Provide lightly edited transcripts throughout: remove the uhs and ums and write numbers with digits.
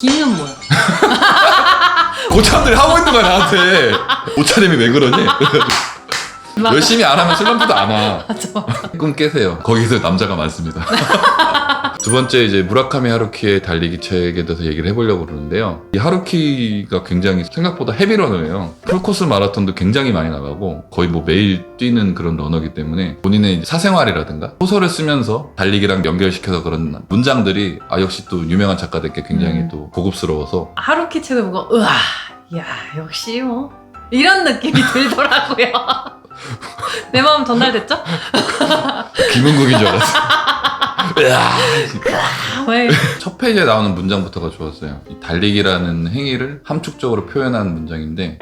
김은 뭐야? 고참들이 하고 있는 거야 나한테. 오차림이 왜 그러니? 맞아. 열심히 안 하면 슬럼프도 안 와. 맞아. 꿈 깨세요. 거기서 남자가 많습니다. 두 번째 이제 무라카미 하루키의 달리기 책에 대해서 얘기를 해보려고 그러는데요. 이 하루키가 굉장히 생각보다 헤비러너예요. 풀코스 마라톤도 굉장히 많이 나가고 거의 뭐 매일 뛰는 그런 러너기 때문에 본인의 이제 사생활이라든가 소설을 쓰면서 달리기랑 연결시켜서 그런 문장들이 역시 또 유명한 작가들께 굉장히 또 고급스러워서 하루키 책을 보고 으아, 야 역시 뭐 이런 느낌이 들더라고요. 내 마음 전달됐죠? 김은국인 줄 알았어. 왜? 첫 페이지에 나오는 문장부터가 좋았어요. 이 달리기라는 행위를 함축적으로 표현한 문장인데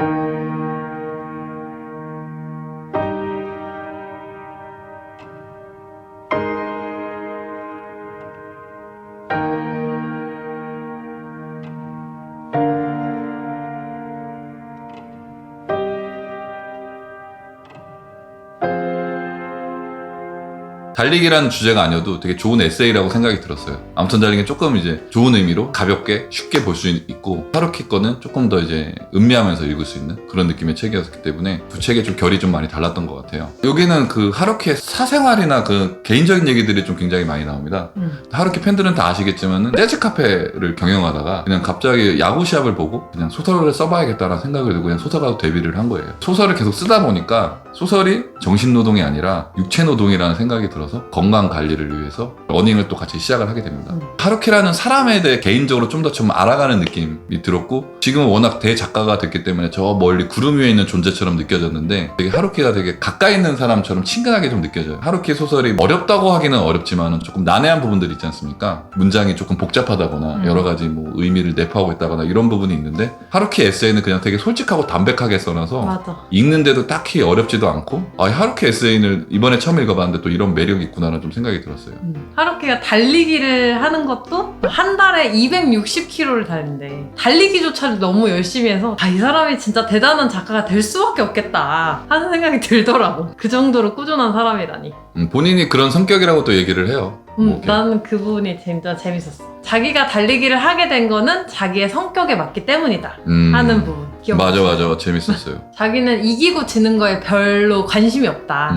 달리기라는 주제가 아니어도 되게 좋은 에세이라고 생각이 들었어요. 아무튼 달리기는 조금 이제 좋은 의미로 가볍게 쉽게 볼 수 있고 하루키 거는 조금 더 이제 음미하면서 읽을 수 있는 그런 느낌의 책이었기 때문에 두 책의 좀 결이 좀 많이 달랐던 것 같아요. 여기는 그 하루키의 사생활이나 그 개인적인 얘기들이 좀 굉장히 많이 나옵니다. 하루키 팬들은 다 아시겠지만은 재즈 카페를 경영하다가 그냥 갑자기 야구 시합을 보고 그냥 소설을 써봐야겠다라는 생각을 들고 그냥 소설가로 데뷔를 한 거예요. 소설을 계속 쓰다 보니까 소설이 정신노동이 아니라 육체노동이라는 생각이 들어서 건강 관리를 위해서 러닝을 또 같이 시작을 하게 됩니다. 하루키라는 사람에 대해 개인적으로 좀 더 좀 알아가는 느낌이 들었고 지금은 워낙 대작가가 됐기 때문에 저 멀리 구름 위에 있는 존재처럼 느껴졌는데 되게 하루키가 되게 가까이 있는 사람처럼 친근하게 좀 느껴져요. 하루키 소설이 어렵다고 하기는 어렵지만 조금 난해한 부분들이 있지 않습니까? 문장이 조금 복잡하다거나 여러 가지 뭐 의미를 내포하고 있다거나 이런 부분이 있는데 하루키 에세이는 그냥 되게 솔직하고 담백하게 써놔서 맞아. 읽는데도 딱히 어렵지도 않고 하루키 에세이를 이번에 처음 읽어봤는데 또 이런 매력이 있구나라는 좀 생각이 들었어요. 하루키가 달리기를 하는 것도 한 달에 260km를 달린대. 달리기조차도 너무 열심히 해서 이 사람이 진짜 대단한 작가가 될 수밖에 없겠다 하는 생각이 들더라고. 그 정도로 꾸준한 사람이라니. 본인이 그런 성격이라고 또 얘기를 해요. 뭐 이렇게. 나는 그 부분이 진짜 재밌었어. 자기가 달리기를 하게 된 거는 자기의 성격에 맞기 때문이다 하는 부분. 맞아 재밌었어요. 자기는 이기고 지는 거에 별로 관심이 없다.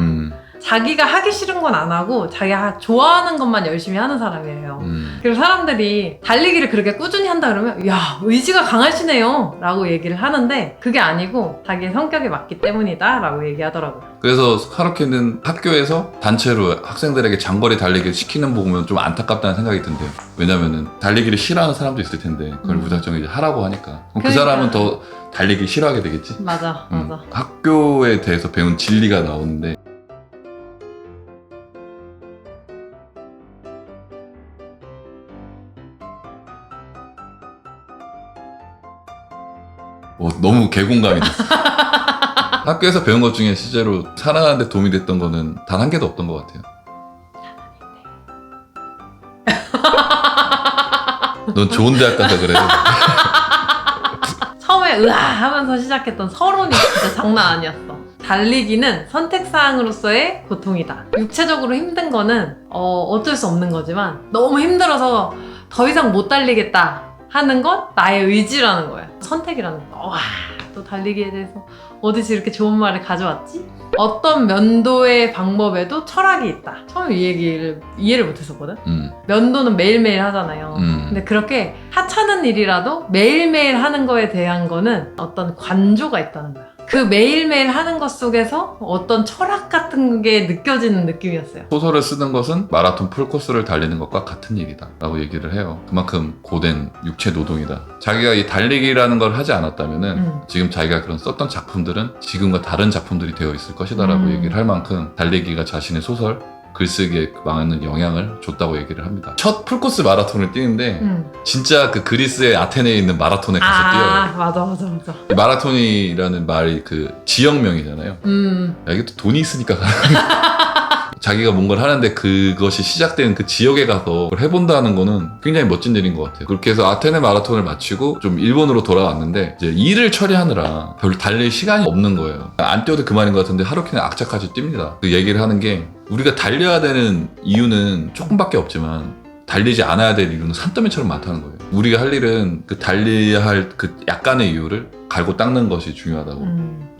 자기가 하기 싫은 건 안 하고 자기가 좋아하는 것만 열심히 하는 사람이에요. 그리고 사람들이 달리기를 그렇게 꾸준히 한다 그러면 야 의지가 강하시네요 라고 얘기를 하는데 그게 아니고 자기의 성격에 맞기 때문이다 라고 얘기하더라고요. 그래서 하루키는 학교에서 단체로 학생들에게 장거리 달리기를 시키는 거 보면 좀 안타깝다는 생각이 든대요. 왜냐면은 달리기를 싫어하는 사람도 있을 텐데 그걸 무작정 이제 하라고 하니까 그럼 그 사람은 더 달리기 싫어하게 되겠지? 맞아. 학교에 대해서 배운 진리가 나오는데 너무 개공감이 됐어. 학교에서 배운 것 중에 실제로 살아가는 데 도움이 됐던 거는 단 한 개도 없던 것 같아요. 넌 좋은 대학 가서 그래. 처음에 으아 하면서 시작했던 서론이 진짜 장난 아니었어. 달리기는 선택사항으로서의 고통이다. 육체적으로 힘든 거는 어쩔 수 없는 거지만 너무 힘들어서 더 이상 못 달리겠다 하는 건 나의 의지라는 거야. 선택이라는 거. 와, 또 달리기에 대해서 어디서 이렇게 좋은 말을 가져왔지? 어떤 면도의 방법에도 철학이 있다. 처음에 이 얘기를 이해를 못했었거든? 면도는 매일매일 하잖아요. 근데 그렇게 하찮은 일이라도 매일매일 하는 거에 대한 거는 어떤 관조가 있다는 거야. 그 매일매일 하는 것 속에서 어떤 철학 같은 게 느껴지는 느낌이었어요. 소설을 쓰는 것은 마라톤 풀코스를 달리는 것과 같은 일이다 라고 얘기를 해요. 그만큼 고된 육체 노동이다. 자기가 이 달리기라는 걸 하지 않았다면은 지금 자기가 그런 썼던 작품들은 지금과 다른 작품들이 되어 있을 것이다 라고 얘기를 할 만큼 달리기가 자신의 소설 글쓰기에 많은 영향을 줬다고 얘기를 합니다. 첫 풀코스 마라톤을 뛰는데 진짜 그 그리스의 아테네에 있는 마라톤에 가서 뛰어요. 맞아. 이 마라톤이라는 말이 그 지역명이잖아요. 야, 이게 또 돈이 있으니까 자기가 뭔가를 하는데 그것이 시작된 그 지역에 가서 그걸 해본다는 거는 굉장히 멋진 일인 것 같아요. 그렇게 해서 아테네 마라톤을 마치고 좀 일본으로 돌아왔는데 이제 일을 처리하느라 별로 달릴 시간이 없는 거예요. 안 뛰어도 그만인 것 같은데 하루키는 악착같이 뜁니다. 그 얘기를 하는 게 우리가 달려야 되는 이유는 조금밖에 없지만 달리지 않아야 될 이유는 산더미처럼 많다는 거예요. 우리가 할 일은 그 달려야 할 그 약간의 이유를 갈고 닦는 것이 중요하다고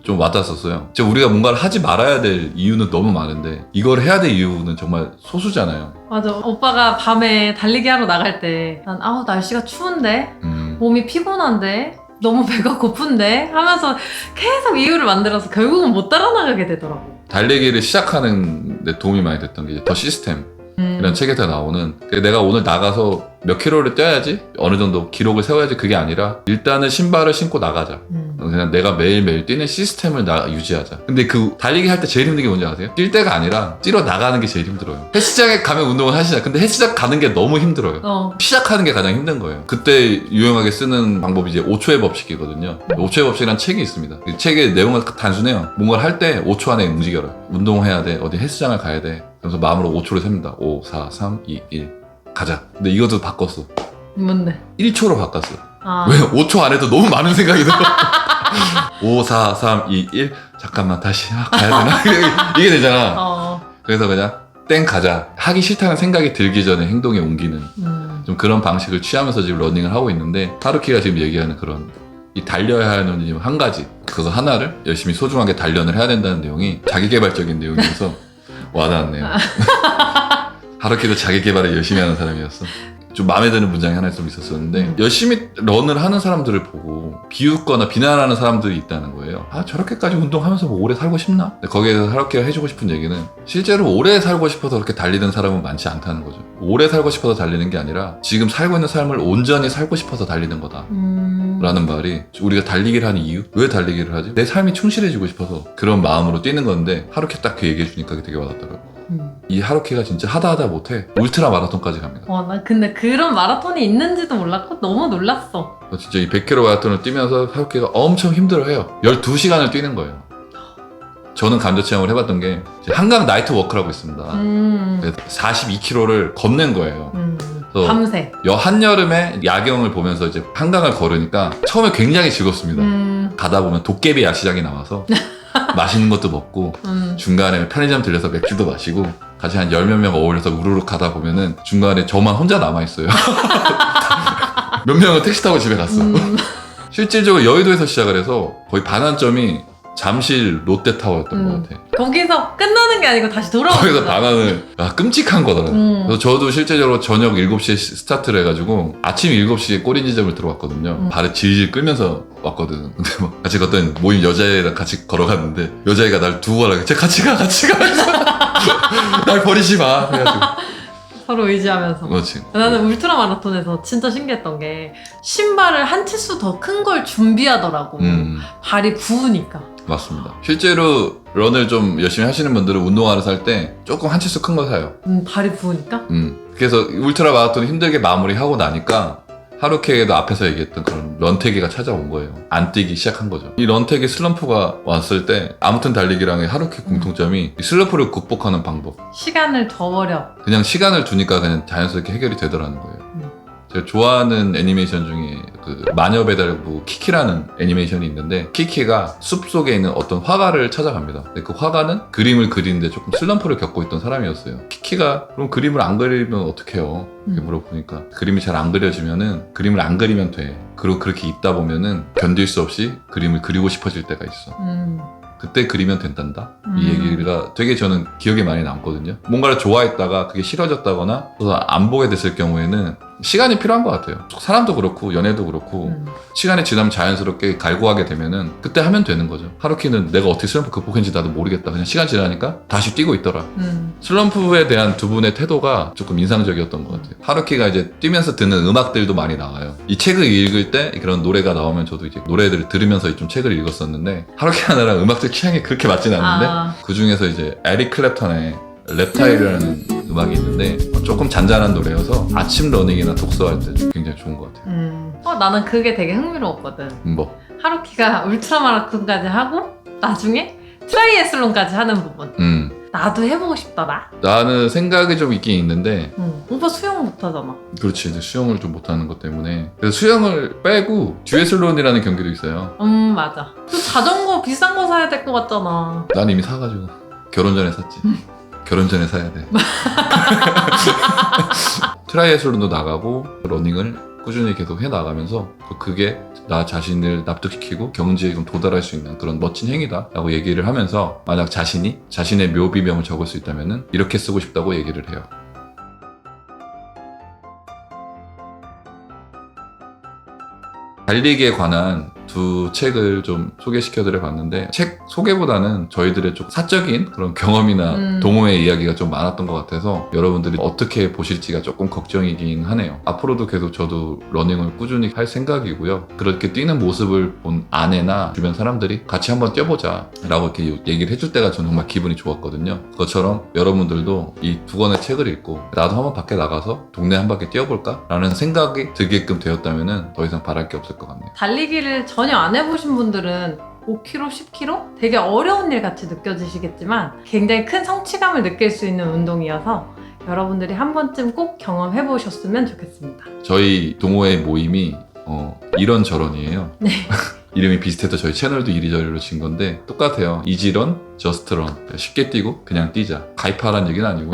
좀 와닿았었어요. 진짜 우리가 뭔가를 하지 말아야 될 이유는 너무 많은데 이걸 해야 될 이유는 정말 소수잖아요. 맞아. 오빠가 밤에 달리기 하러 나갈 때 난 아우 날씨가 추운데 몸이 피곤한데 너무 배가 고픈데 하면서 계속 이유를 만들어서 결국은 못 따라 나가게 되더라고. 달리기를 시작하는 데 도움이 많이 됐던 게 더 시스템 이런 책에서 나오는 내가 오늘 나가서 몇 킬로를 뛰어야지 어느 정도 기록을 세워야지 그게 아니라 일단은 신발을 신고 나가자. 그냥 내가 매일매일 뛰는 시스템을 유지하자. 근데 그 달리기 할 때 제일 힘든 게 뭔지 아세요? 뛸 때가 아니라 뛰러 나가는 게 제일 힘들어요. 헬스장에 가면 운동을 하시잖아요. 근데 헬스장 가는 게 너무 힘들어요. 시작하는 게 가장 힘든 거예요. 그때 유용하게 쓰는 방법이 이제 5초의 법칙이거든요. 5초의 법칙이라는 책이 있습니다. 그 책의 내용은 단순해요. 뭔가를 할 때 5초 안에 움직여라. 운동해야 돼. 어디 헬스장을 가야 돼. 그래서 마음으로 5초를 셉니다. 5, 4, 3, 2, 1 가자. 근데 이것도 바꿨어. 뭔데? 1초로 바꿨어. 아. 왜? 5초 안에도 너무 많은 생각이 들어. 5, 4, 3, 2, 1 잠깐만 다시 가야 되나? 이게 되잖아. 그래서 그냥 땡 가자. 하기 싫다는 생각이 들기 전에 행동에 옮기는 좀 그런 방식을 취하면서 지금 러닝을 하고 있는데 하루키가 지금 얘기하는 그런 이 달려야 하는 이유 한 가지 그거 하나를 열심히 소중하게 단련을 해야 된다는 내용이 자기개발적인 내용이어서 와닿았네요. 하루키도 자기개발을 열심히 하는 사람이었어. 좀 마음에 드는 문장이 하나 좀 있었었는데 열심히 런을 하는 사람들을 보고 비웃거나 비난하는 사람들이 있다는 거예요. 아 저렇게까지 운동하면서 뭐 오래 살고 싶나? 근데 거기에서 하루키가 해주고 싶은 얘기는 실제로 오래 살고 싶어서 그렇게 달리는 사람은 많지 않다는 거죠. 오래 살고 싶어서 달리는 게 아니라 지금 살고 있는 삶을 온전히 살고 싶어서 달리는 거다 라는 말이 우리가 달리기를 하는 이유? 왜 달리기를 하지? 내 삶이 충실해지고 싶어서 그런 마음으로 뛰는 건데 하루키 딱 그 얘기해 주니까 되게 와닿더라고요. 이 하루키가 진짜 하다 못해 울트라 마라톤까지 갑니다. 나 근데 그런 마라톤이 있는지도 몰랐고 너무 놀랐어. 진짜 이 100km 마라톤을 뛰면서 하루키가 엄청 힘들어해요. 12시간을 뛰는 거예요. 저는 감자 체험을 해봤던 게 한강 나이트 워크라고 있습니다. 42km를 걷는 거예요. 밤새. 한여름에 야경을 보면서 이제 한강을 걸으니까 처음에 굉장히 즐겁습니다. 가다 보면 도깨비 야시장이 나와서 맛있는 것도 먹고 중간에 편의점 들려서 맥주도 마시고 같이 한 10몇 명 어울려서 우르르 가다 보면은 중간에 저만 혼자 남아있어요. 몇 명은 택시 타고 집에 갔어. 실질적으로 여의도에서 시작을 해서 거의 반환점이 잠실 롯데타워였던 것 같아. 거기서 끝나는 게 아니고 다시 돌아오는 거기서 거야. 반환을 끔찍한 거더라고요. 그래서 저도 실제적으로 저녁 7시에 스타트를 해가지고 아침 7시에 꼬린지점을 들어왔거든요. 발을 질질 끌면서 왔거든. 근데 막 같이 걷던 모임 여자애랑 같이 걸어갔는데 여자애가 날 두고 가라고 쟤 같이 가 날 버리지 마 그래가지고 서로 의지하면서. 그렇지. 나는 울트라 마라톤에서 진짜 신기했던 게 신발을 한 치수 더 큰 걸 준비하더라고. 발이 부으니까. 맞습니다. 실제로 런을 좀 열심히 하시는 분들은 운동화를 살 때 조금 한 치수 큰 거 사요. 발이 부으니까? 그래서 울트라 마라톤 힘들게 마무리하고 나니까 하루키에게도 앞에서 얘기했던 그런 런태기가 찾아온 거예요. 안 뛰기 시작한 거죠. 이 런태기 슬럼프가 왔을 때 아무튼 달리기랑의 하루키 공통점이 이 슬럼프를 극복하는 방법. 시간을 둬버려. 그냥 시간을 두니까 그냥 자연스럽게 해결이 되더라는 거예요. 제가 좋아하는 애니메이션 중에 그 마녀배달부 키키라는 애니메이션이 있는데 키키가 숲속에 있는 어떤 화가를 찾아갑니다. 근데 그 화가는 그림을 그리는데 조금 슬럼프를 겪고 있던 사람이었어요. 키키가 그럼 그림을 안 그리면 어떡해요? 이렇게 물어보니까 그림이 잘 안 그려지면은 그림을 안 그리면 돼. 그리고 그렇게 있다 보면은 견딜 수 없이 그림을 그리고 싶어질 때가 있어. 그때 그리면 된단다. 이 얘기가 되게 저는 기억에 많이 남거든요. 뭔가를 좋아했다가 그게 싫어졌다거나 그래서 안 보게 됐을 경우에는 시간이 필요한 것 같아요. 사람도 그렇고 연애도 그렇고 시간이 지나면 자연스럽게 갈구하게 되면은 그때 하면 되는 거죠. 하루키는 내가 어떻게 슬럼프 극복했는지 나도 모르겠다. 그냥 시간 지나니까 다시 뛰고 있더라. 슬럼프에 대한 두 분의 태도가 조금 인상적이었던 것 같아요. 하루키가 이제 뛰면서 듣는 음악들도 많이 나와요. 이 책을 읽을 때 그런 노래가 나오면 저도 이제 노래들을 들으면서 좀 책을 읽었었는데 하루키가 나랑 음악들 취향이 그렇게 맞진 않는데 그 중에서 이제 에릭 클랩턴의 랩타일이라는 음악이 있는데 조금 잔잔한 노래여서 아침 러닝이나 독서할 때 굉장히 좋은 것 같아요. 나는 그게 되게 흥미로웠거든. 뭐? 하루키가 울트라 마라톤까지 하고 나중에 트라이애슬론까지 하는 부분. 나도 해보고 싶더라. 나는 생각이 좀 있긴 있는데 오빠 수영 못하잖아. 그렇지. 이제 수영을 좀 못하는 것 때문에 그래서 수영을 빼고 듀애슬론이라는 경기도 있어요. 맞아. 그 자전거 비싼 거 사야 될 것 같잖아. 난 이미 사가지고 결혼 전에 샀지. 결혼 전에 사야 돼. 트라이애슬론도 나가고 러닝을 꾸준히 계속 해나가면서 그게 나 자신을 납득시키고 경지에 좀 도달할 수 있는 그런 멋진 행위다라고 얘기를 하면서 만약 자신이 자신의 묘비명을 적을 수 있다면 이렇게 쓰고 싶다고 얘기를 해요. 달리기에 관한 두 책을 좀 소개시켜드려 봤는데 책 소개보다는 저희들의 좀 사적인 그런 경험이나 동호회 이야기가 좀 많았던 것 같아서 여러분들이 어떻게 보실지가 조금 걱정이긴 하네요. 앞으로도 계속 저도 러닝을 꾸준히 할 생각이고요. 그렇게 뛰는 모습을 본 아내나 주변 사람들이 같이 한번 뛰어보자 라고 이렇게 얘기를 해줄 때가 저는 정말 기분이 좋았거든요. 그것처럼 여러분들도 이 두 권의 책을 읽고 나도 한번 밖에 나가서 동네 한 바퀴 뛰어볼까? 라는 생각이 들게끔 되었다면 더 이상 바랄 게 없을 것 같네요. 달리기를 전혀 안 해보신 분들은 5km, 10km? 되게 어려운 일 같이 느껴지시겠지만 굉장히 큰 성취감을 느낄 수 있는 운동이어서 여러분들이 한 번쯤 꼭 경험해 보셨으면 좋겠습니다. 저희 동호회 모임이 이런저런이에요. 네. 이름이 비슷해서 저희 채널도 이리저리로 진 건데 똑같아요. 이지런, 저스트런. 쉽게 뛰고 그냥 뛰자. 가입하라는 얘기는 아니고요.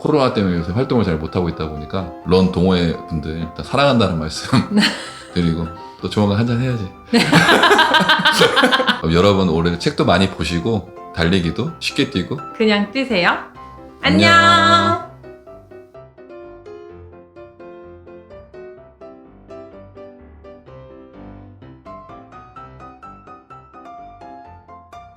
코로나 때문에 요새 활동을 잘 못하고 있다 보니까 런 동호회 분들 일단 사랑한다는 말씀 드리고 또 조만간 한잔 해야지. 여러분 올해 책도 많이 보시고 달리기도 쉽게 뛰고 그냥 뛰세요. 안녕. 안녕.